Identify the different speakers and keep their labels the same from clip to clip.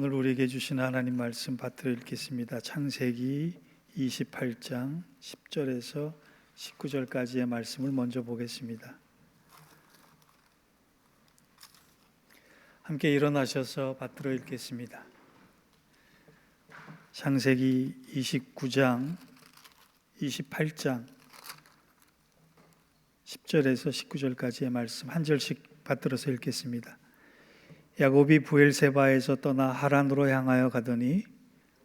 Speaker 1: 오늘 우리에게 주신 하나님 말씀 받들어 읽겠습니다. 창세기 28장 10절에서 19절까지의 말씀을 먼저 보겠습니다. 함께 일어나셔서 받들어 읽겠습니다. 창세기 28장 10절에서 19절까지의 말씀 한 절씩 받들어서 읽겠습니다. 야곱이 브엘세바에서 떠나 하란으로 향하여 가더니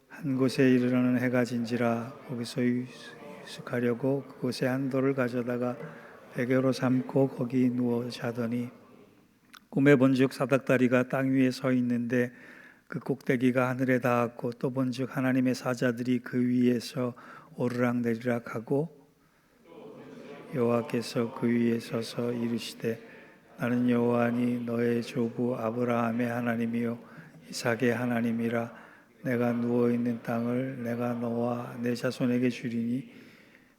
Speaker 1: 한 곳에 이르러는 해가 진지라 거기서 유숙하려고 그곳에 한 돌을 가져다가 베개로 삼고 거기 누워 자더니 꿈에 본즉 사닥다리가 땅 위에 서 있는데 그 꼭대기가 하늘에 닿았고 또 본즉 하나님의 사자들이 그 위에서 오르락내리락 하고 여호와께서 그 위에 서서 이르시되 나는 여호와니 너의 조부 아브라함의 하나님이요 이삭의 하나님이라. 내가 누워있는 땅을 내가 너와 내 자손에게 주리니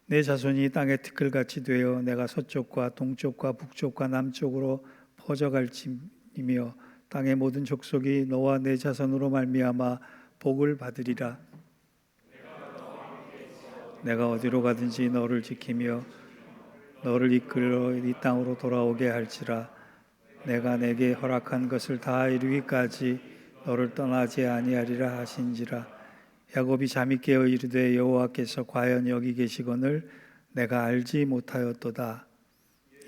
Speaker 1: 내 자손이 땅의 티끌같이 되어 내가 서쪽과 동쪽과 북쪽과 남쪽으로 퍼져갈지니며 땅의 모든 족속이 너와 내 자손으로 말미암아 복을 받으리라. 내가 어디로 가든지 너를 지키며 너를 이끌어 이 땅으로 돌아오게 할지라. 내가 내게 허락한 것을 다 이루기까지 너를 떠나지 아니하리라 하신지라. 야곱이 잠이 깨어 이르되 여호와께서 과연 여기 계시거늘 내가 알지 못하였도다.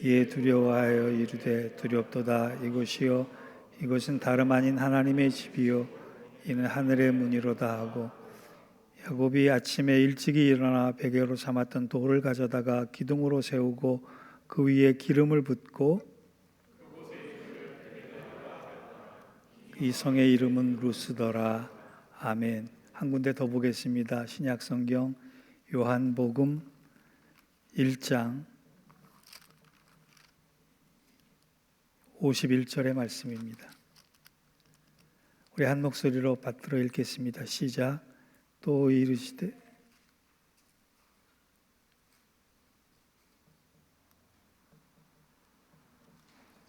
Speaker 1: 이에 두려워하여 이르되 두렵도다. 이곳이요 이곳은 다름 아닌 하나님의 집이요 이는 하늘의 문이로다 하고 야곱이 아침에 일찍이 일어나 베개로 삼았던 돌을 가져다가 기둥으로 세우고 그 위에 기름을 붓고 이 성의 이름은 루스더라. 아멘. 한 군데 더 보겠습니다. 신약성경 요한복음 1장 51절의 말씀입니다. 우리 한 목소리로 받들어 읽겠습니다. 시작. 또 이르시되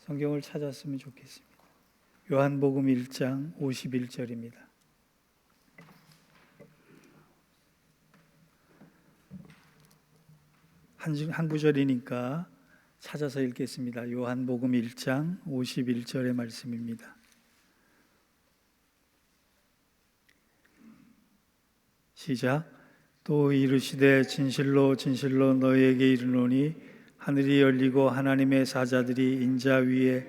Speaker 1: 성경을 찾았으면 좋겠습니다. 요한복음 1장 51절입니다. 한 구절이니까 찾아서 읽겠습니다. 요한복음 1장 51절의 말씀입니다. 시작. 또 이르시되 진실로 진실로 너희에게 이르노니 하늘이 열리고 하나님의 사자들이 인자 위에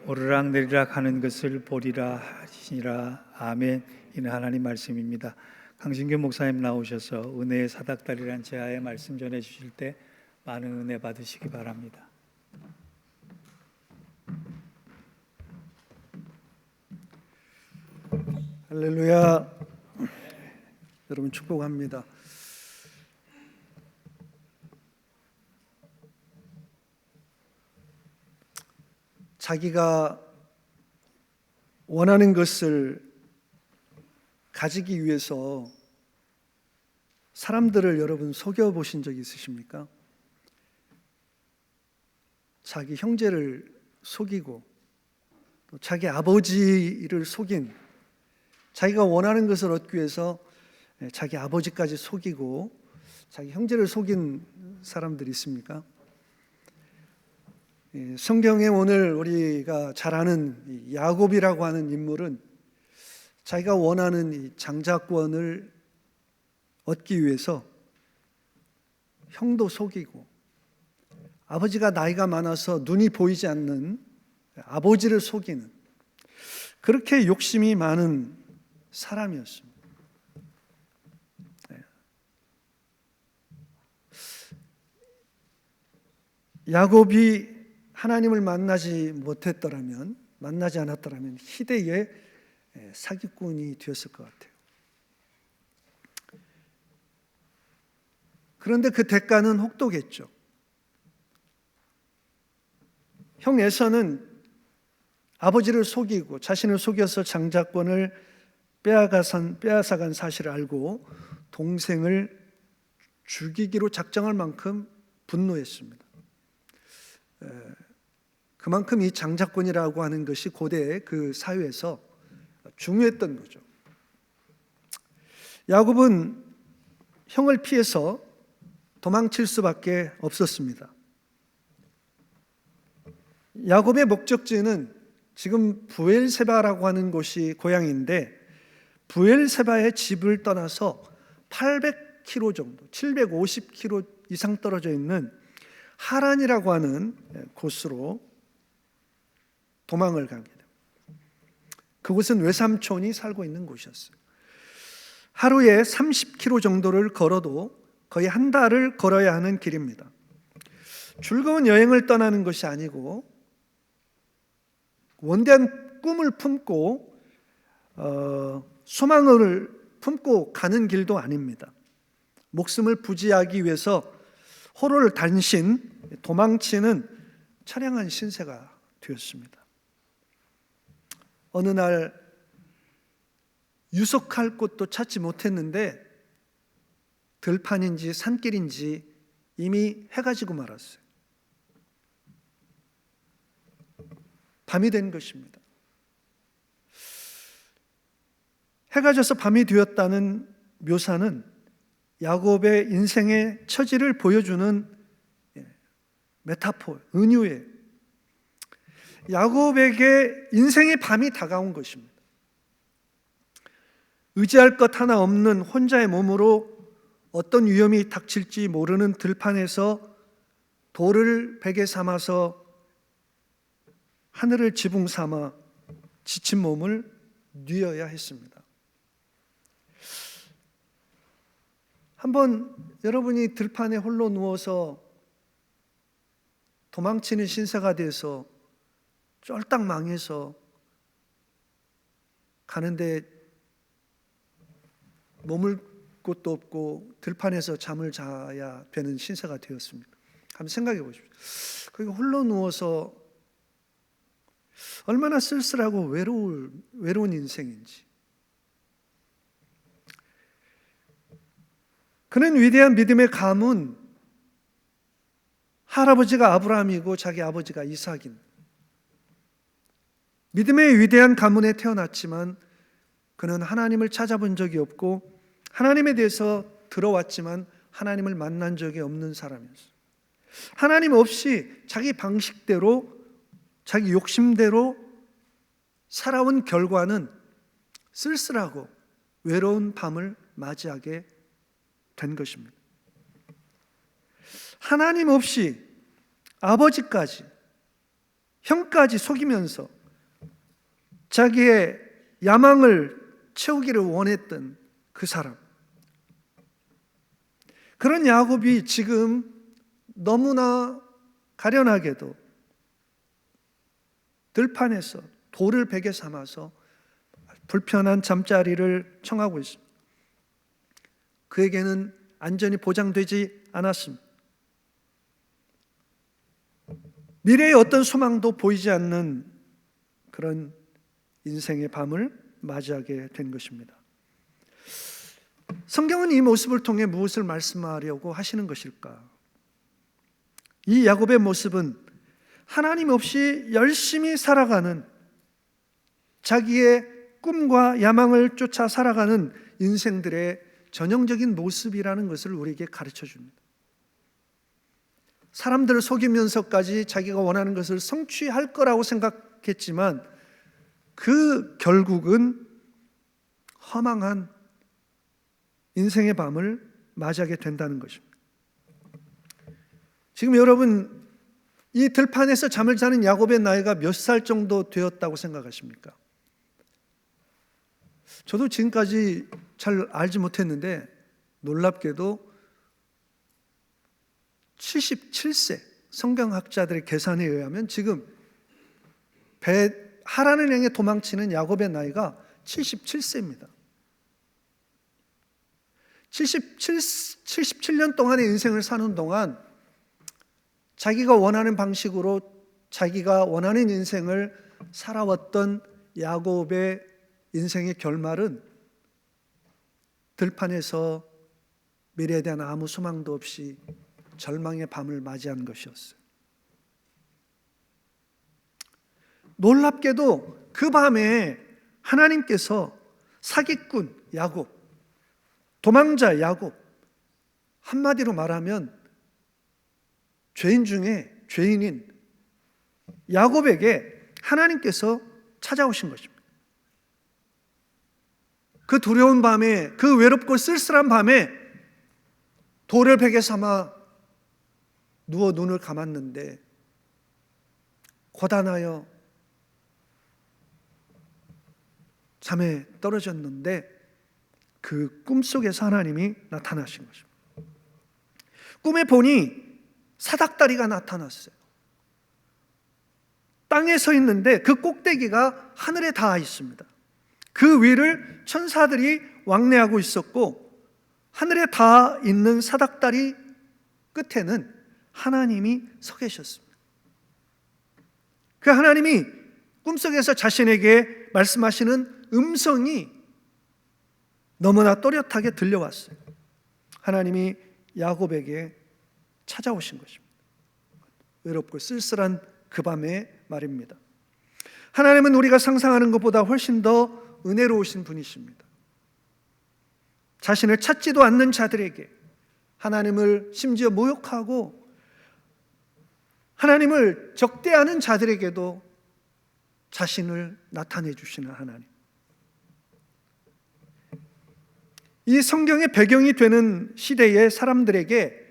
Speaker 1: 오르락내리락 하는 것을 보리라 하시니라. 아멘. 이는 하나님 말씀입니다. 강신규 목사님 나오셔서 은혜의 사닥다리란 제하의 말씀 전해 주실 때 많은 은혜 받으시기 바랍니다.
Speaker 2: 할렐루야. 여러분 축복합니다. 자기가 원하는 것을 가지기 위해서 사람들을 여러분 속여보신 적 있으십니까? 자기 형제를 속이고 또 자기 아버지를 속인, 자기가 원하는 것을 얻기 위해서 자기 아버지까지 속이고 자기 형제를 속인 사람들이 있습니까? 성경에 오늘 우리가 잘 아는 야곱이라고 하는 인물은 자기가 원하는 이 장자권을 얻기 위해서 형도 속이고 아버지가 나이가 많아서 눈이 보이지 않는 아버지를 속이는, 그렇게 욕심이 많은 사람이었습니다. 야곱이 하나님을 만나지 않았더라면 희대의 사기꾼이 되었을 것 같아요. 그런데 그 대가는 혹독했죠. 형 에서는 아버지를 속이고 자신을 속여서 장자권을 빼앗아간 사실을 알고 동생을 죽이기로 작정할 만큼 분노했습니다. 그만큼 이 장자권이라고 하는 것이 고대 그 사회에서 중요했던 거죠. 야곱은 형을 피해서 도망칠 수밖에 없었습니다. 야곱의 목적지는 지금 브엘세바라고 하는 곳이 고향인데, 브엘세바의 집을 떠나서 800km 정도, 750km 이상 떨어져 있는 하란이라고 하는 곳으로 도망을 가게 됩니다. 그곳은 외삼촌이 살고 있는 곳이었어요. 하루에 30km 정도를 걸어도 거의 한 달을 걸어야 하는 길입니다. 즐거운 여행을 떠나는 것이 아니고 원대한 꿈을 품고 소망을 품고 가는 길도 아닙니다. 목숨을 부지하기 위해서 호를 단신 도망치는 처량한 신세가 되었습니다. 어느 날 유속할 곳도 찾지 못했는데 들판인지 산길인지 이미 해가 지고 말았어요. 밤이 된 것입니다. 해가 져서 밤이 되었다는 묘사는 야곱의 인생의 처지를 보여주는 메타포, 은유예요. 야곱에게 인생의 밤이 다가온 것입니다. 의지할 것 하나 없는 혼자의 몸으로 어떤 위험이 닥칠지 모르는 들판에서 돌을 베개 삼아서 하늘을 지붕 삼아 지친 몸을 뉘어야 했습니다. 한번 여러분이 들판에 홀로 누워서 도망치는 신세가 돼서 쫄딱 망해서 가는데 머물 곳도 없고 들판에서 잠을 자야 되는 신세가 되었습니다. 한번 생각해 보십시오. 거기 홀로 누워서 얼마나 쓸쓸하고 외로운 인생인지. 그는 위대한 믿음의 가문, 할아버지가 아브라함이고 자기 아버지가 이삭입니다. 믿음의 위대한 가문에 태어났지만 그는 하나님을 찾아본 적이 없고 하나님에 대해서 들어왔지만 하나님을 만난 적이 없는 사람이었어요. 하나님 없이 자기 방식대로 자기 욕심대로 살아온 결과는 쓸쓸하고 외로운 밤을 맞이하게 된 것입니다. 하나님 없이 아버지까지 형까지 속이면서 자기의 야망을 채우기를 원했던 그 사람, 그런 야곱이 지금 너무나 가련하게도 들판에서 돌을 베개 삼아서 불편한 잠자리를 청하고 있습니다. 그에게는 안전이 보장되지 않았습니다. 미래의 어떤 소망도 보이지 않는 그런 인생의 밤을 맞이하게 된 것입니다. 성경은 이 모습을 통해 무엇을 말씀하려고 하시는 것일까? 이 야곱의 모습은 하나님 없이 열심히 살아가는, 자기의 꿈과 야망을 쫓아 살아가는 인생들의 전형적인 모습이라는 것을 우리에게 가르쳐 줍니다. 사람들을 속이면서까지 자기가 원하는 것을 성취할 거라고 생각했지만 그 결국은 허망한 인생의 밤을 맞이하게 된다는 것입니다. 지금 여러분, 이 들판에서 잠을 자는 야곱의 나이가 몇 살 정도 되었다고 생각하십니까? 저도 지금까지 잘 알지 못했는데 놀랍게도 77세, 성경학자들의 계산에 의하면 지금 하란을 향해 도망치는 야곱의 나이가 77세입니다. 77년 동안의 인생을 사는 동안 자기가 원하는 방식으로 자기가 원하는 인생을 살아왔던 야곱의 인생의 결말은 들판에서 미래에 대한 아무 소망도 없이 절망의 밤을 맞이한 것이었어요. 놀랍게도 그 밤에 하나님께서 사기꾼 야곱, 도망자 야곱, 한마디로 말하면 죄인 중에 죄인인 야곱에게 하나님께서 찾아오신 것입니다. 그 두려운 밤에, 그 외롭고 쓸쓸한 밤에 돌을 베개 삼아 누워 눈을 감았는데 고단하여 잠에 떨어졌는데 그 꿈속에서 하나님이 나타나신 것입니다. 꿈에 보니 사닥다리가 나타났어요. 땅에 서 있는데 그 꼭대기가 하늘에 닿아 있습니다. 그 위를 천사들이 왕래하고 있었고 하늘에 닿아 있는 사닥다리 끝에는 하나님이 서 계셨습니다. 그 하나님이 꿈속에서 자신에게 말씀하시는 음성이 너무나 또렷하게 들려왔어요. 하나님이 야곱에게 찾아오신 것입니다. 외롭고 쓸쓸한 그 밤의 말입니다. 하나님은 우리가 상상하는 것보다 훨씬 더 은혜로우신 분이십니다. 자신을 찾지도 않는 자들에게 하나님을 심지어 모욕하고 하나님을 적대하는 자들에게도 자신을 나타내 주시는 하나님. 이 성경의 배경이 되는 시대의 사람들에게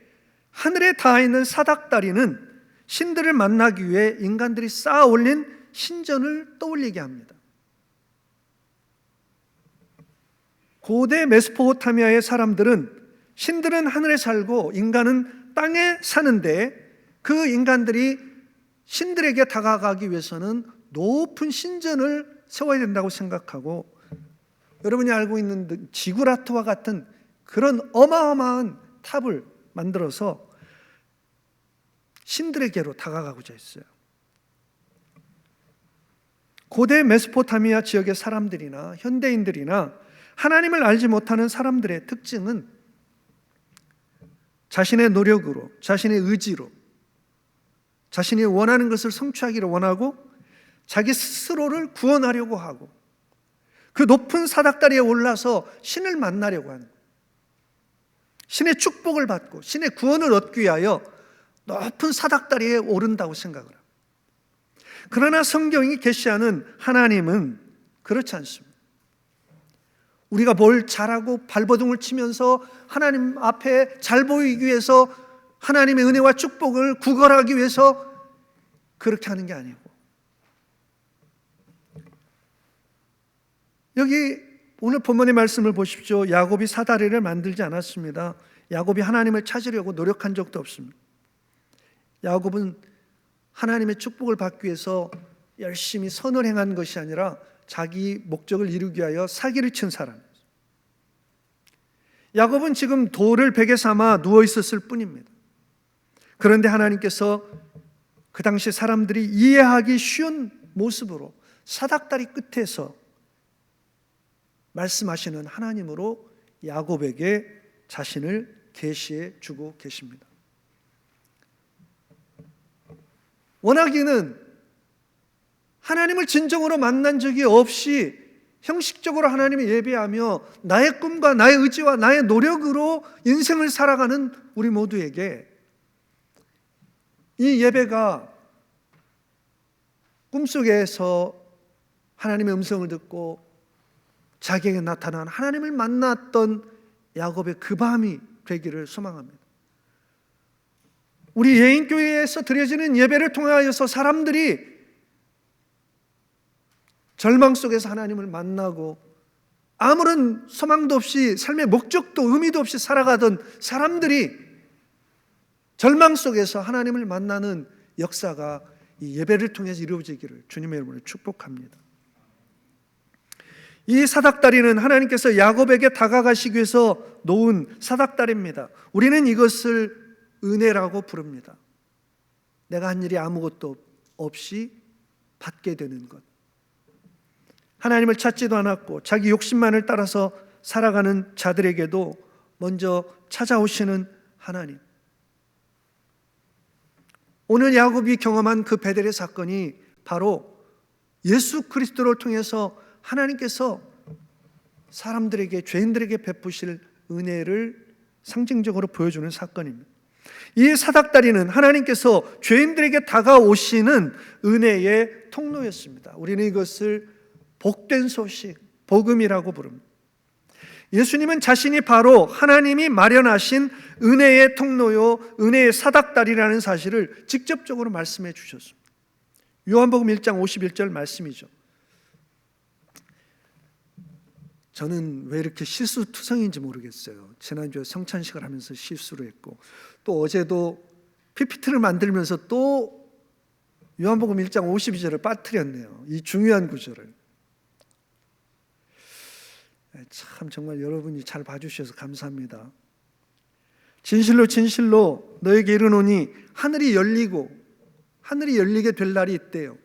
Speaker 2: 하늘에 닿아 있는 사닥다리는 신들을 만나기 위해 인간들이 쌓아 올린 신전을 떠올리게 합니다. 고대 메소포타미아의 사람들은 신들은 하늘에 살고 인간은 땅에 사는데 그 인간들이 신들에게 다가가기 위해서는 높은 신전을 세워야 된다고 생각하고, 여러분이 알고 있는 지구라트와 같은 그런 어마어마한 탑을 만들어서 신들에게로 다가가고자 했어요. 고대 메소포타미아 지역의 사람들이나 현대인들이나 하나님을 알지 못하는 사람들의 특징은 자신의 노력으로, 자신의 의지로, 자신이 원하는 것을 성취하기를 원하고 자기 스스로를 구원하려고 하고 그 높은 사닥다리에 올라서 신을 만나려고 하는 거예요. 신의 축복을 받고 신의 구원을 얻기 위하여 높은 사닥다리에 오른다고 생각을 합니다. 그러나 성경이 계시하는 하나님은 그렇지 않습니다. 우리가 뭘 잘하고 발버둥을 치면서 하나님 앞에 잘 보이기 위해서 하나님의 은혜와 축복을 구걸하기 위해서 그렇게 하는 게 아니고, 여기 오늘 본문의 말씀을 보십시오. 야곱이 사다리를 만들지 않았습니다. 야곱이 하나님을 찾으려고 노력한 적도 없습니다. 야곱은 하나님의 축복을 받기 위해서 열심히 선을 행한 것이 아니라 자기 목적을 이루기 위하여 사기를 친 사람이었어요. 야곱은 지금 돌을 베개 삼아 누워 있었을 뿐입니다. 그런데 하나님께서 그 당시 사람들이 이해하기 쉬운 모습으로 사닥다리 끝에서 말씀하시는 하나님으로 야곱에게 자신을 계시해 주고 계십니다. 워낙에는 하나님을 진정으로 만난 적이 없이 형식적으로 하나님을 예배하며 나의 꿈과 나의 의지와 나의 노력으로 인생을 살아가는 우리 모두에게 이 예배가 꿈속에서 하나님의 음성을 듣고 자기에게 나타난 하나님을 만났던 야곱의 그 밤이 되기를 소망합니다. 우리 예인교회에서 드려지는 예배를 통하여서 사람들이 절망 속에서 하나님을 만나고 아무런 소망도 없이 삶의 목적도 의미도 없이 살아가던 사람들이 절망 속에서 하나님을 만나는 역사가 이 예배를 통해서 이루어지기를 주님의 이름으로 축복합니다. 이 사닥다리는 하나님께서 야곱에게 다가가시기 위해서 놓은 사닥다리입니다. 우리는 이것을 은혜라고 부릅니다. 내가 한 일이 아무것도 없이 받게 되는 것. 하나님을 찾지도 않았고 자기 욕심만을 따라서 살아가는 자들에게도 먼저 찾아오시는 하나님. 오늘 야곱이 경험한 그 베델의 사건이 바로 예수 그리스도를 통해서 하나님께서 사람들에게, 죄인들에게 베푸실 은혜를 상징적으로 보여주는 사건입니다. 이 사닥다리는 하나님께서 죄인들에게 다가오시는 은혜의 통로였습니다. 우리는 이것을 복된 소식, 복음이라고 부릅니다. 예수님은 자신이 바로 하나님이 마련하신 은혜의 통로요, 은혜의 사닥다리라는 사실을 직접적으로 말씀해 주셨습니다. 요한복음 1장 51절 말씀이죠. 저는 왜 이렇게 실수투성인지 모르겠어요. 지난주에 성찬식을 하면서 실수를 했고, 또 어제도 PPT를 만들면서 또 요한복음 1장 52절을 빠뜨렸네요. 이 중요한 구절을. 참 정말 여러분이 잘 봐주셔서 감사합니다. 진실로 진실로 너에게 이르노니 하늘이 열리게 될 날이 있대요.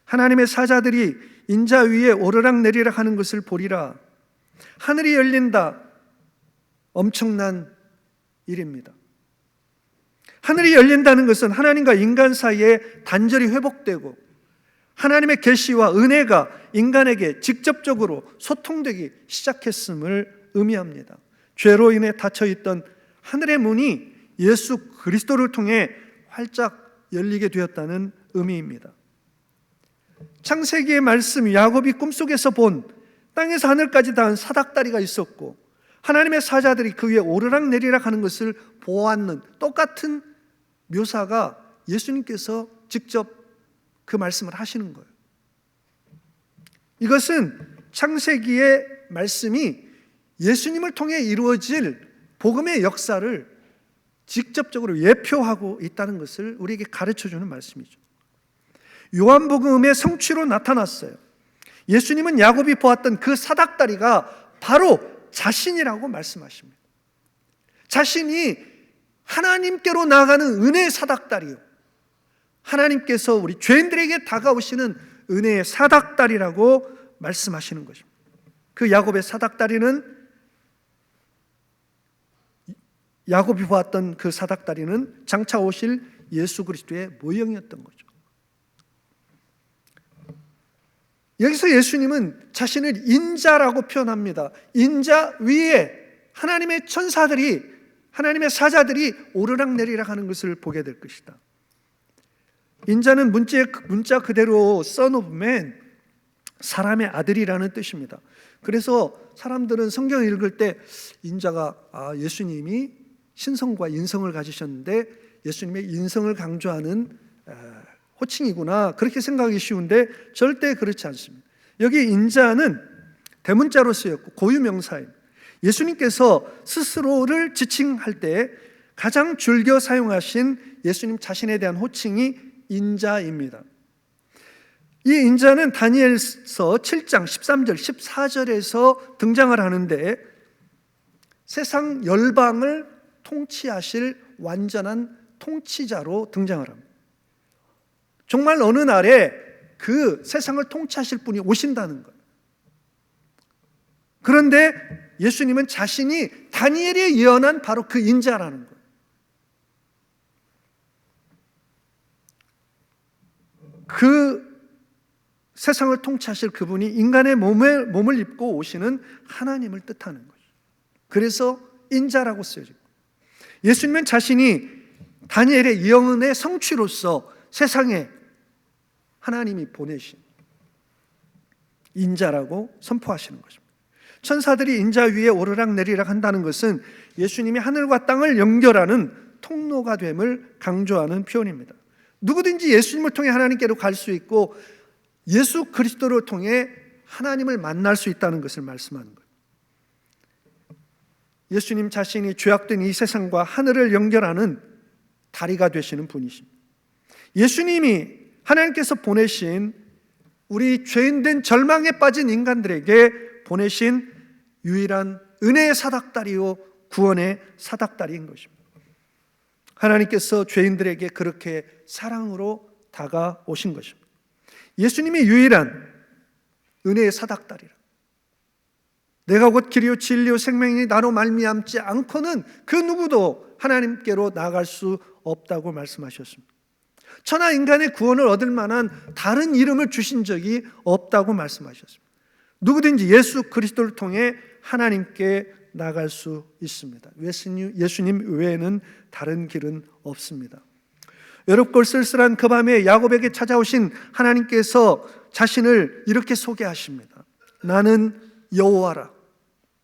Speaker 2: 하나님의 사자들이 인자 위에 오르락내리락 하는 것을 보리라. 하늘이 열린다. 엄청난 일입니다. 하늘이 열린다는 것은 하나님과 인간 사이에 단절이 회복되고 하나님의 계시와 은혜가 인간에게 직접적으로 소통되기 시작했음을 의미합니다. 죄로 인해 닫혀있던 하늘의 문이 예수 그리스도를 통해 활짝 열리게 되었다는 의미입니다. 창세기의 말씀, 야곱이 꿈속에서 본 땅에서 하늘까지 닿은 사닥다리가 있었고 하나님의 사자들이 그 위에 오르락내리락 하는 것을 보았는 똑같은 묘사가 예수님께서 직접 그 말씀을 하시는 거예요. 이것은 창세기의 말씀이 예수님을 통해 이루어질 복음의 역사를 직접적으로 예표하고 있다는 것을 우리에게 가르쳐주는 말씀이죠. 요한복음의 성취로 나타났어요. 예수님은 야곱이 보았던 그 사닥다리가 바로 자신이라고 말씀하십니다. 자신이 하나님께로 나아가는 은혜의 사닥다리요, 하나님께서 우리 죄인들에게 다가오시는 은혜의 사닥다리라고 말씀하시는 것입니다. 그 야곱의 사닥다리는, 야곱이 보았던 그 사닥다리는 장차 오실 예수 그리스도의 모형이었던 거죠. 여기서 예수님은 자신을 인자라고 표현합니다. 인자 위에 하나님의 천사들이, 하나님의 사자들이 오르락내리락 하는 것을 보게 될 것이다. 인자는 문자 그대로 써놓으면 사람의 아들이라는 뜻입니다. 그래서 사람들은 성경을 읽을 때 인자가 예수님이 신성과 인성을 가지셨는데 예수님의 인성을 강조하는 호칭이구나, 그렇게 생각하기 쉬운데 절대 그렇지 않습니다. 여기 인자는 대문자로 쓰였고 고유명사입니다. 예수님께서 스스로를 지칭할 때 가장 즐겨 사용하신 예수님 자신에 대한 호칭이 인자입니다. 이 인자는 다니엘서 7장 13절 14절에서 등장을 하는데 세상 열방을 통치하실 완전한 통치자로 등장을 합니다. 정말 어느 날에 그 세상을 통치하실 분이 오신다는 거예요. 그런데 예수님은 자신이 다니엘이 예언한 바로 그 인자라는 거예요. 그 세상을 통치하실 그분이 인간의 몸을 입고 오시는 하나님을 뜻하는 거죠. 그래서 인자라고 쓰여지고, 예수님은 자신이 다니엘의 예언의 성취로서 세상에 하나님이 보내신 인자라고 선포하시는 것입니다. 천사들이 인자 위에 오르락내리락 한다는 것은 예수님이 하늘과 땅을 연결하는 통로가 됨을 강조하는 표현입니다. 누구든지 예수님을 통해 하나님께로 갈 수 있고 예수 그리스도를 통해 하나님을 만날 수 있다는 것을 말씀하는 거예요. 예수님 자신이 죄악된 이 세상과 하늘을 연결하는 다리가 되시는 분이십니다. 예수님이 하나님께서 보내신 우리 죄인된 절망에 빠진 인간들에게 보내신 유일한 은혜의 사닥다리요 구원의 사닥다리인 것입니다. 하나님께서 죄인들에게 그렇게 사랑으로 다가오신 것입니다. 예수님이 유일한 은혜의 사닥다리라. 내가 곧 길이요 진리요 생명이니 나로 말미암지 않고는 그 누구도 하나님께로 나아갈 수 없다고 말씀하셨습니다. 천하 인간의 구원을 얻을 만한 다른 이름을 주신 적이 없다고 말씀하셨습니다. 누구든지 예수 그리스도를 통해 하나님께 나갈 수 있습니다. 예수님 외에는 다른 길은 없습니다. 외롭고 쓸쓸한 그 밤에 야곱에게 찾아오신 하나님께서 자신을 이렇게 소개하십니다. 나는 여호와라.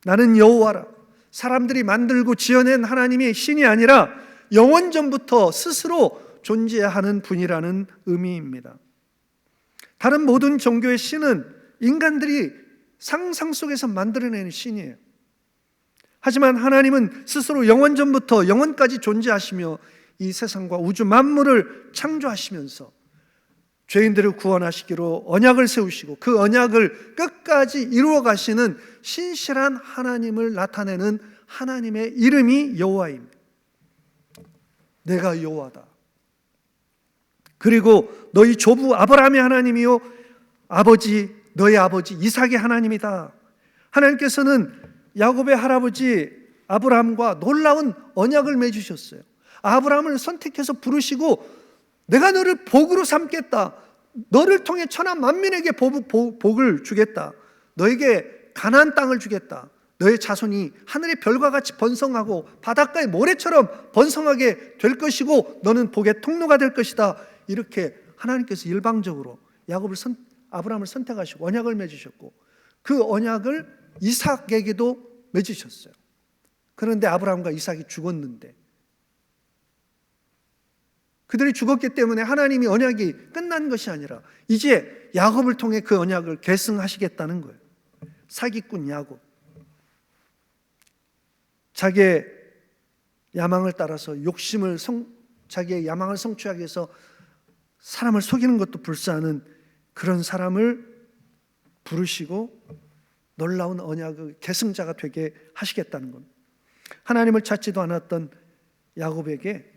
Speaker 2: 나는 여호와라. 사람들이 만들고 지어낸 하나님의 신이 아니라 영원전부터 스스로 존재하는 분이라는 의미입니다. 다른 모든 종교의 신은 인간들이 상상 속에서 만들어내는 신이에요. 하지만 하나님은 스스로 영원전부터 영원까지 존재하시며 이 세상과 우주 만물을 창조하시면서 죄인들을 구원하시기로 언약을 세우시고 그 언약을 끝까지 이루어 가시는 신실한 하나님을 나타내는 하나님의 이름이 여호와입니다. 내가 여호와다. 그리고 너희 조부 아브라함의 하나님이요 너희 아버지 이삭의 하나님이다. 하나님께서는 야곱의 할아버지 아브라함과 놀라운 언약을 맺으셨어요. 아브라함을 선택해서 부르시고 내가 너를 복으로 삼겠다. 너를 통해 천하 만민에게 복을 주겠다. 너에게 가나안 땅을 주겠다. 너의 자손이 하늘의 별과 같이 번성하고 바닷가의 모래처럼 번성하게 될 것이고 너는 복의 통로가 될 것이다. 이렇게 하나님께서 일방적으로 아브라함을 선택하시고 언약을 맺으셨고 그 언약을 이삭에게도 맺으셨어요. 그런데 아브라함과 이삭이 죽었는데 그들이 죽었기 때문에 하나님이 언약이 끝난 것이 아니라 이제 야곱을 통해 그 언약을 계승하시겠다는 거예요. 사기꾼 야곱. 자기의 야망을 따라서 자기의 야망을 성취하기 위해서 사람을 속이는 것도 불사하는 그런 사람을 부르시고 놀라운 언약의 계승자가 되게 하시겠다는 겁니다. 하나님을 찾지도 않았던 야곱에게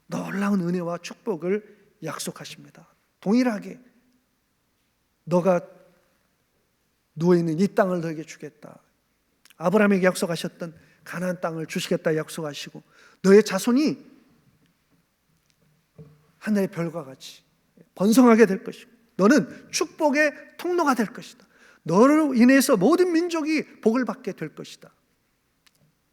Speaker 2: 놀라운 은혜와 축복을 약속하십니다. 동일하게 너가 누워있는 이 땅을 너에게 주겠다. 아브라함에게 약속하셨던 가나안 땅을 주시겠다 약속하시고 너의 자손이 하늘의 별과 같이 번성하게 될 것이고 너는 축복의 통로가 될 것이다. 너를 인해서 모든 민족이 복을 받게 될 것이다.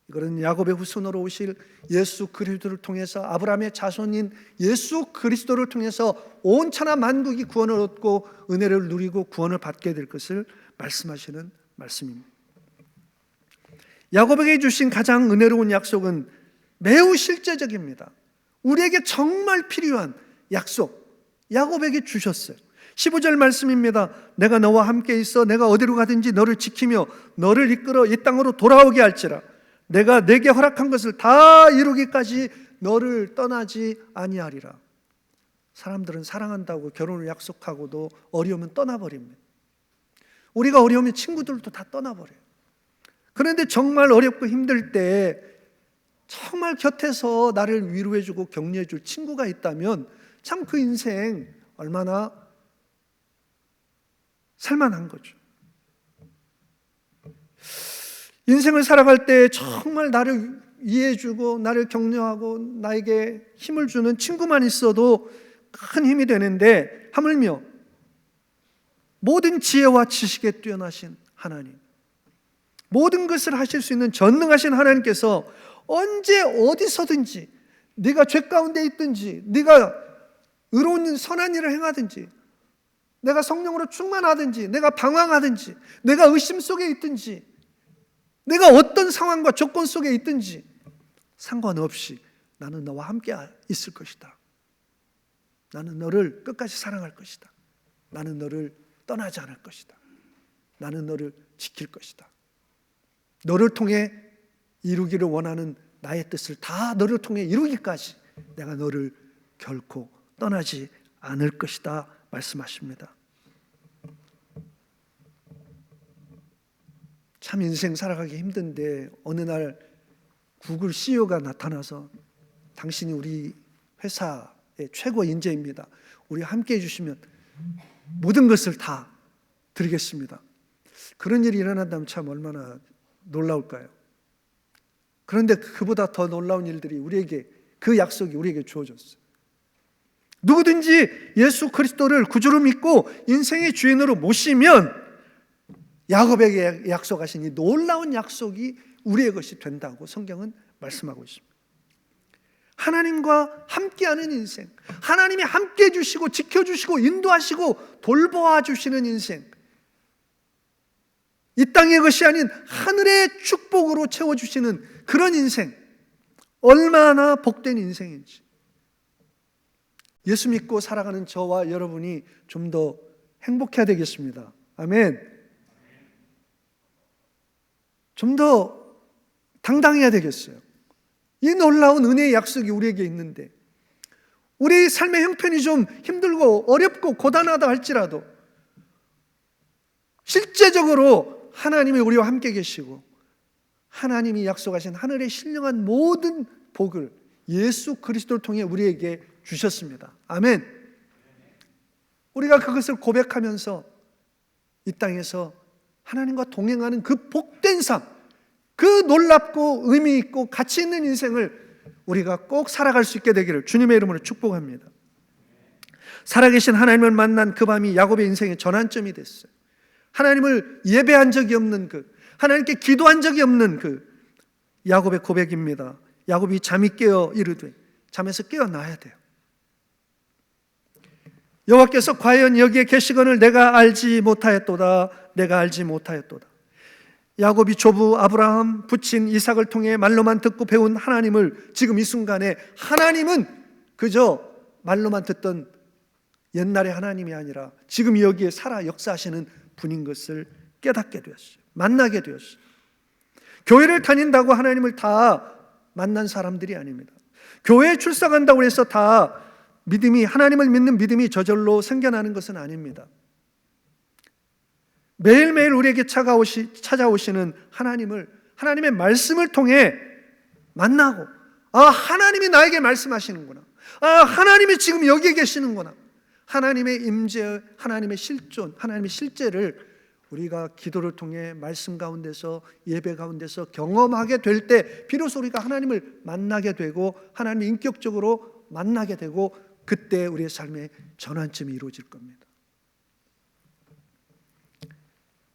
Speaker 2: 이거는 야곱의 후손으로 오실 예수 그리스도를 통해서 아브라함의 자손인 예수 그리스도를 통해서 온 천하 만국이 구원을 얻고 은혜를 누리고 구원을 받게 될 것을 말씀하시는 말씀입니다. 야곱에게 주신 가장 은혜로운 약속은 매우 실제적입니다. 우리에게 정말 필요한 약속, 야곱에게 주셨어요. 15절 말씀입니다. 내가 너와 함께 있어 내가 어디로 가든지 너를 지키며 너를 이끌어 이 땅으로 돌아오게 할지라. 내가 내게 허락한 것을 다 이루기까지 너를 떠나지 아니하리라. 사람들은 사랑한다고 결혼을 약속하고도 어려우면 떠나버립니다. 우리가 어려우면 친구들도 다 떠나버려요. 그런데 정말 어렵고 힘들 때 정말 곁에서 나를 위로해주고 격려해줄 친구가 있다면 참 그 인생 얼마나 살만한 거죠. 인생을 살아갈 때 정말 나를 이해해주고 나를 격려하고 나에게 힘을 주는 친구만 있어도 큰 힘이 되는데 하물며 모든 지혜와 지식에 뛰어나신 하나님, 모든 것을 하실 수 있는 전능하신 하나님께서 언제 어디서든지 네가 죄 가운데 있든지 네가 의로운 선한 일을 행하든지 내가 성령으로 충만하든지 내가 방황하든지 내가 의심 속에 있든지 내가 어떤 상황과 조건 속에 있든지 상관없이 나는 너와 함께 있을 것이다. 나는 너를 끝까지 사랑할 것이다. 나는 너를 떠나지 않을 것이다. 나는 너를 지킬 것이다. 너를 통해 이루기를 원하는 나의 뜻을 다 너를 통해 이루기까지 내가 너를 결코 떠나지 않을 것이다 말씀하십니다. 참 인생 살아가기 힘든데 어느 날 구글 CEO가 나타나서 당신이 우리 회사의 최고 인재입니다. 우리 함께 해주시면 모든 것을 다 드리겠습니다. 그런 일이 일어난다면 참 얼마나 놀라울까요? 그런데 그보다 더 놀라운 일들이 우리에게 그 약속이 우리에게 주어졌어요. 누구든지 예수 그리스도를 구주로 믿고 인생의 주인으로 모시면 야곱에게 약속하신 이 놀라운 약속이 우리의 것이 된다고 성경은 말씀하고 있습니다. 하나님과 함께하는 인생, 하나님이 함께해 주시고 지켜주시고 인도하시고 돌보아 주시는 인생, 이 땅의 것이 아닌 하늘의 축복으로 채워주시는 그런 인생, 얼마나 복된 인생인지 예수 믿고 살아가는 저와 여러분이 좀 더 행복해야 되겠습니다. 아멘. 좀 더 당당해야 되겠어요. 이 놀라운 은혜의 약속이 우리에게 있는데, 우리 삶의 형편이 좀 힘들고 어렵고 고단하다 할지라도 실제적으로 하나님이 우리와 함께 계시고 하나님이 약속하신 하늘의 신령한 모든 복을 예수 그리스도를 통해 우리에게 주셨습니다. 아멘. 우리가 그것을 고백하면서 이 땅에서 하나님과 동행하는 그 복된 삶, 그 놀랍고 의미 있고 가치 있는 인생을 우리가 꼭 살아갈 수 있게 되기를 주님의 이름으로 축복합니다. 살아계신 하나님을 만난 그 밤이 야곱의 인생의 전환점이 됐어요. 하나님을 예배한 적이 없는 하나님께 기도한 적이 없는 야곱의 고백입니다. 야곱이 잠이 깨어 이르되, 잠에서 깨어나야 돼요. 여호와께서 과연 여기에 계시거늘 내가 알지 못하였도다. 내가 알지 못하였도다. 야곱이 조부 아브라함, 부친 이삭을 통해 말로만 듣고 배운 하나님을 지금 이 순간에, 하나님은 그저 말로만 듣던 옛날의 하나님이 아니라 지금 여기에 살아 역사하시는 분인 것을 깨닫게 되었어요. 만나게 되었어요. 교회를 다닌다고 하나님을 다 만난 사람들이 아닙니다. 교회에 출석한다고 해서 다 하나님을 믿는 믿음이 저절로 생겨나는 것은 아닙니다. 매일매일 우리에게 찾아오시는 하나님의 말씀을 통해 만나고, 하나님이 나에게 말씀하시는구나, 하나님이 지금 여기에 계시는구나, 하나님의 임재, 하나님의 실존, 하나님의 실제를 우리가 기도를 통해 말씀 가운데서, 예배 가운데서 경험하게 될 때 비로소 우리가 하나님을 만나게 되고 하나님을 인격적으로 만나게 되고, 그때 우리의 삶의 전환점이 이루어질 겁니다.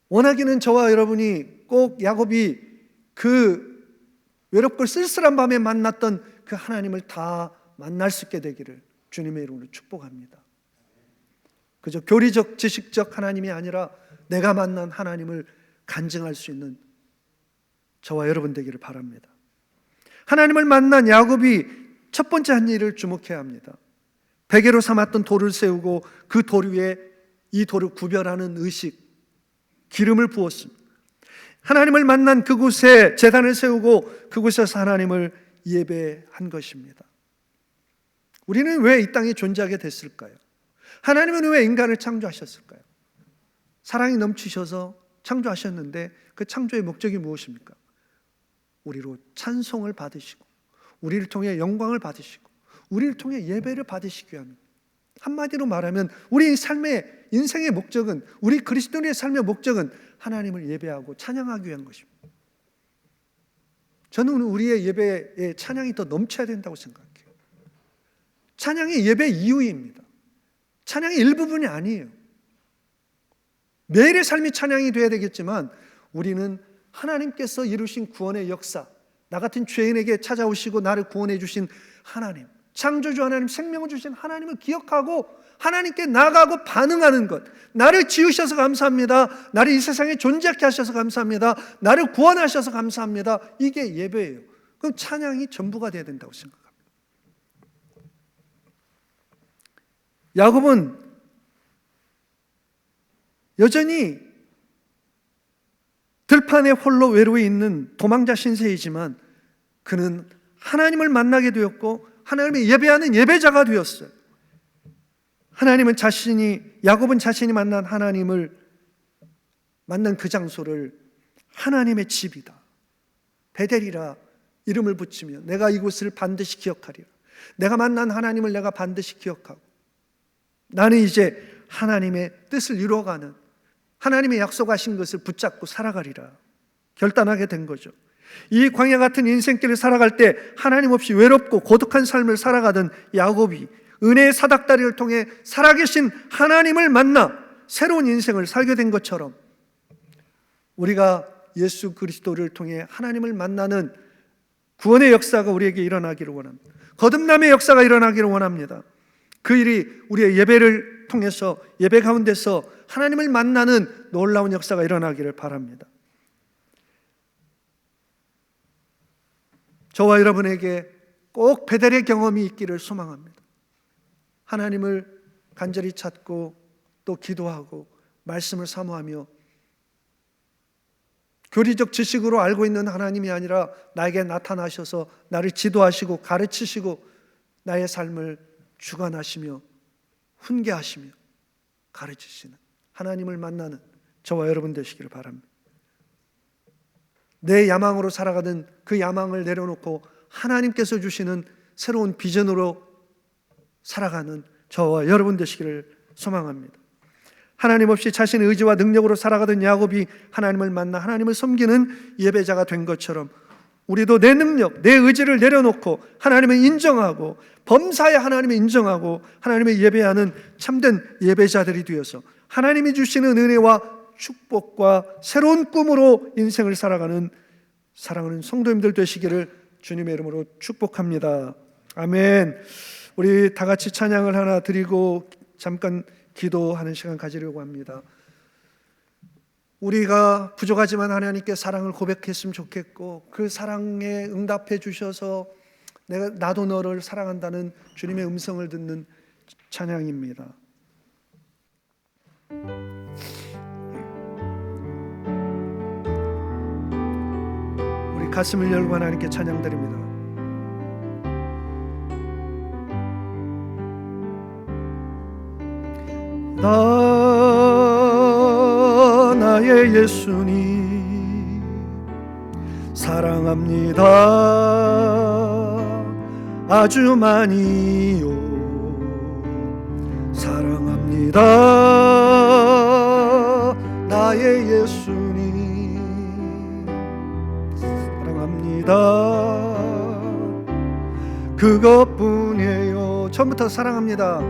Speaker 2: 원하기는 저와 여러분이 꼭 야곱이 그 외롭고 쓸쓸한 밤에 만났던 그 하나님을 다 만날 수 있게 되기를 주님의 이름으로 축복합니다. 그저 교리적 지식적 하나님이 아니라 내가 만난 하나님을 간증할 수 있는 저와 여러분 되기를 바랍니다. 하나님을 만난 야곱이 첫 번째 한 일을 주목해야 합니다. 베개로 삼았던 돌을 세우고 그 돌 위에 이 돌을 구별하는 의식, 기름을 부었습니다. 하나님을 만난 그곳에 제단을 세우고 그곳에서 하나님을 예배한 것입니다. 우리는 왜 이 땅에 존재하게 됐을까요? 하나님은 왜 인간을 창조하셨을까요? 사랑이 넘치셔서 창조하셨는데 그 창조의 목적이 무엇입니까? 우리로 찬송을 받으시고 우리를 통해 영광을 받으시고 우리를 통해 예배를 받으시기 위함입니다. 한마디로 말하면 우리 삶의 인생의 목적은, 우리 그리스도인의 삶의 목적은 하나님을 예배하고 찬양하기 위한 것입니다. 저는 우리의 예배에 찬양이 더 넘쳐야 된다고 생각해요. 찬양이 예배 이유입니다. 찬양이 일부분이 아니에요. 매일의 삶이 찬양이 되어야 되겠지만 우리는 하나님께서 이루신 구원의 역사, 나 같은 죄인에게 찾아오시고 나를 구원해 주신 하나님, 창조주 하나님, 생명을 주신 하나님을 기억하고 하나님께 나아가고 반응하는 것, 나를 지으셔서 감사합니다, 나를 이 세상에 존재하게 하셔서 감사합니다, 나를 구원하셔서 감사합니다, 이게 예배예요. 그럼 찬양이 전부가 되어야 된다고 생각합니다. 야곱은 여전히 들판에 홀로 외로이 있는 도망자 신세이지만 그는 하나님을 만나게 되었고 하나님을 예배하는 예배자가 되었어요. 야곱은 자신이 만난 하나님을 만난 그 장소를 하나님의 집이다, 베델이라 이름을 붙이며 내가 이곳을 반드시 기억하리라, 내가 만난 하나님을 내가 반드시 기억하고 나는 이제 하나님의 뜻을 이루어가는, 하나님의 약속하신 것을 붙잡고 살아가리라 결단하게 된 거죠. 이 광야 같은 인생길을 살아갈 때 하나님 없이 외롭고 고독한 삶을 살아가던 야곱이 은혜의 사닥다리를 통해 살아계신 하나님을 만나 새로운 인생을 살게 된 것처럼 우리가 예수 그리스도를 통해 하나님을 만나는 구원의 역사가 우리에게 일어나기를 원합니다. 거듭남의 역사가 일어나기를 원합니다. 그 일이 우리의 예배를 통해서, 예배 가운데서 하나님을 만나는 놀라운 역사가 일어나기를 바랍니다. 저와 여러분에게 꼭 베델의 경험이 있기를 소망합니다. 하나님을 간절히 찾고 또 기도하고 말씀을 사모하며 교리적 지식으로 알고 있는 하나님이 아니라 나에게 나타나셔서 나를 지도하시고 가르치시고 나의 삶을 주관하시며 훈계하시며 가르치시는 하나님을 만나는 저와 여러분 되시기를 바랍니다. 내 야망으로 살아가던 그 야망을 내려놓고 하나님께서 주시는 새로운 비전으로 살아가는 저와 여러분 되시기를 소망합니다. 하나님 없이 자신의 의지와 능력으로 살아가던 야곱이 하나님을 만나 하나님을 섬기는 예배자가 된 것처럼 우리도 내 능력, 내 의지를 내려놓고 하나님을 인정하고 범사에 하나님을 인정하고 하나님을 예배하는 참된 예배자들이 되어서 하나님이 주시는 은혜와 축복과 새로운 꿈으로 인생을 살아가는 사랑하는 성도님들 되시기를 주님의 이름으로 축복합니다. 아멘. 우리 다 같이 찬양을 하나 드리고 잠깐 기도하는 시간 가지려고 합니다. 우리가 부족하지만 하나님께 사랑을 고백했으면 좋겠고 그 사랑에 응답해 주셔서 나도 너를 사랑한다는 주님의 음성을 듣는 찬양입니다. 우리 가슴을 열고 하나님께 찬양 드립니다. 나의 예수님 사랑합니다. 아주 많이요 사랑합니다. 나의 예수님 사랑합니다. 그것뿐이에요. 처음부터 사랑합니다.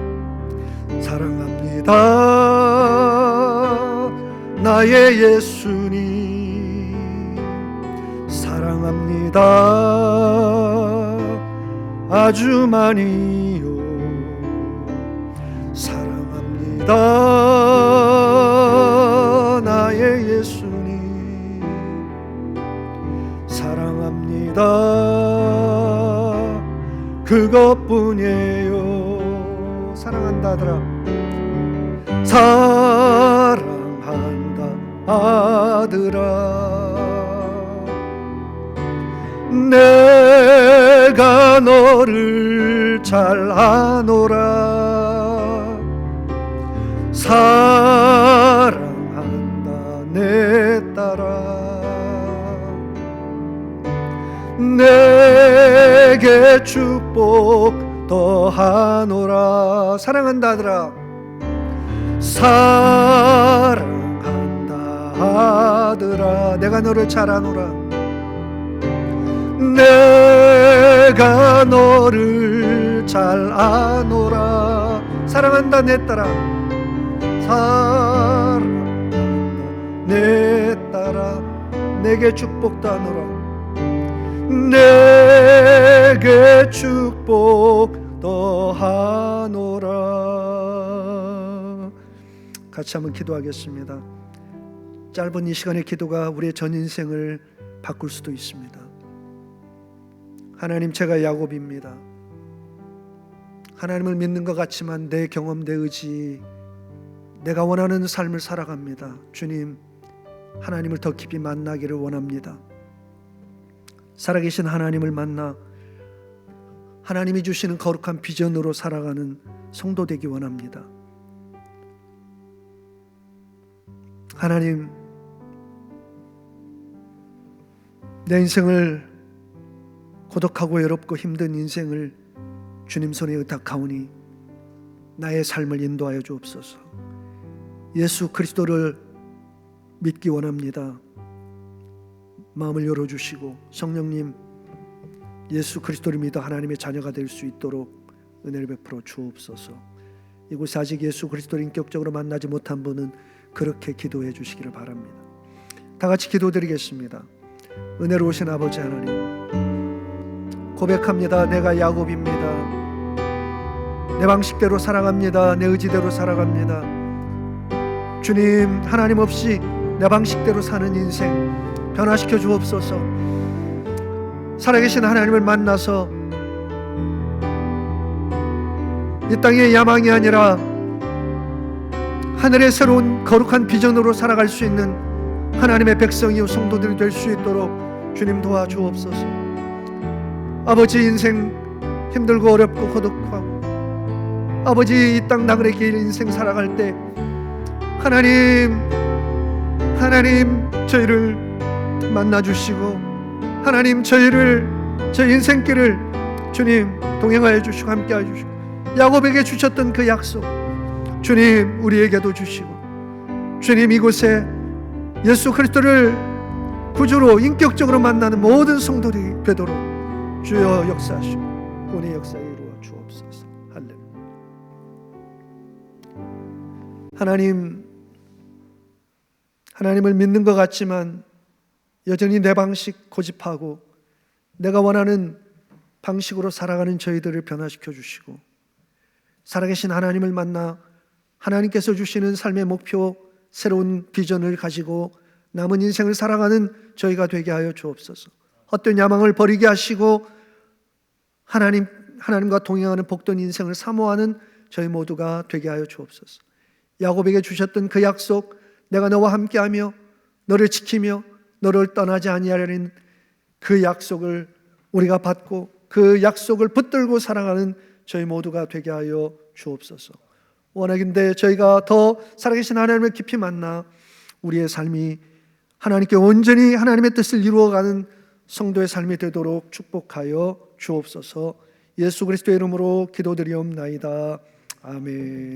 Speaker 2: 사랑합니다. 나의 예수님 사랑합니다. 아주 많이요 사랑합니다. 나의 예수님 사랑합니다. 그것뿐이에요. 사랑한다더라. 사랑한다 아들아. 내가 너를 잘 아노라. 사랑한다 내 딸아. 내게 축복 더하노라. 사랑한다 아들아. 사랑한다 아들아. 내가 너를 잘 아노라. 내가 너를 잘 아노라. 사랑한다 내 딸아. 사랑한다 내 딸아. 내게 축복 더하노라. 내게 축복 더하노라. 같이 한번 기도하겠습니다. 짧은 이 시간의 기도가 우리의 전 인생을 바꿀 수도 있습니다. 하나님, 제가 야곱입니다. 하나님을 믿는 것 같지만 내 경험, 내 의지, 내가 원하는 삶을 살아갑니다. 주님, 하나님을 더 깊이 만나기를 원합니다. 살아계신 하나님을 만나 하나님이 주시는 거룩한 비전으로 살아가는 성도 되기 원합니다. 하나님, 내 인생을 고독하고 외롭고 힘든 인생을 주님 손에 의탁하오니 나의 삶을 인도하여 주옵소서. 예수 그리스도를 믿기 원합니다. 마음을 열어주시고 성령님, 예수 그리스도를 믿어 하나님의 자녀가 될 수 있도록 은혜를 베풀어 주옵소서. 이곳에 아직 예수 그리스도를 인격적으로 만나지 못한 분은 그렇게 기도해 주시기를 바랍니다. 다 같이 기도드리겠습니다. 은혜로우신 아버지 하나님, 고백합니다. 내가 야곱입니다. 내 방식대로 살아갑니다. 내 의지대로 살아갑니다. 주님, 하나님 없이 내 방식대로 사는 인생 변화시켜 주옵소서. 살아계신 하나님을 만나서 이 땅의 야망이 아니라 하늘의 새로운 거룩한 비전으로 살아갈 수 있는 하나님의 백성이요 성도들이 될 수 있도록 주님 도와주옵소서. 아버지, 인생 힘들고 어렵고 고독하고 아버지, 이 땅 나그네 길 인생 살아갈 때 하나님 저희를 만나주시고 하나님 저희 인생길을 주님 동행하여 주시고 함께하여 주시고 야곱에게 주셨던 그 약속 주님 우리에게도 주시고 주님 이곳에 예수 그리스도를 구주로 인격적으로 만나는 모든 성도들이 되도록 주여 역사하시고 본의 역사에 이루어 주옵소서. 할렐루야. 하나님을 믿는 것 같지만 여전히 내 방식 고집하고 내가 원하는 방식으로 살아가는 저희들을 변화시켜 주시고 살아계신 하나님을 만나 하나님께서 주시는 삶의 목표, 새로운 비전을 가지고 남은 인생을 살아가는 저희가 되게 하여 주옵소서. 헛된 야망을 버리게 하시고 하나님과 동행하는 복된 인생을 사모하는 저희 모두가 되게 하여 주옵소서. 야곱에게 주셨던 그 약속, 내가 너와 함께하며 너를 지키며 너를 떠나지 아니하리는 그 약속을 우리가 받고 그 약속을 붙들고 살아가는 저희 모두가 되게 하여 주옵소서. 원하긴대 저희가 더 살아계신 하나님을 깊이 만나 우리의 삶이 하나님께 온전히 하나님의 뜻을 이루어가는 성도의 삶이 되도록 축복하여 주옵소서. 예수 그리스도의 이름으로 기도드리옵나이다. 아멘.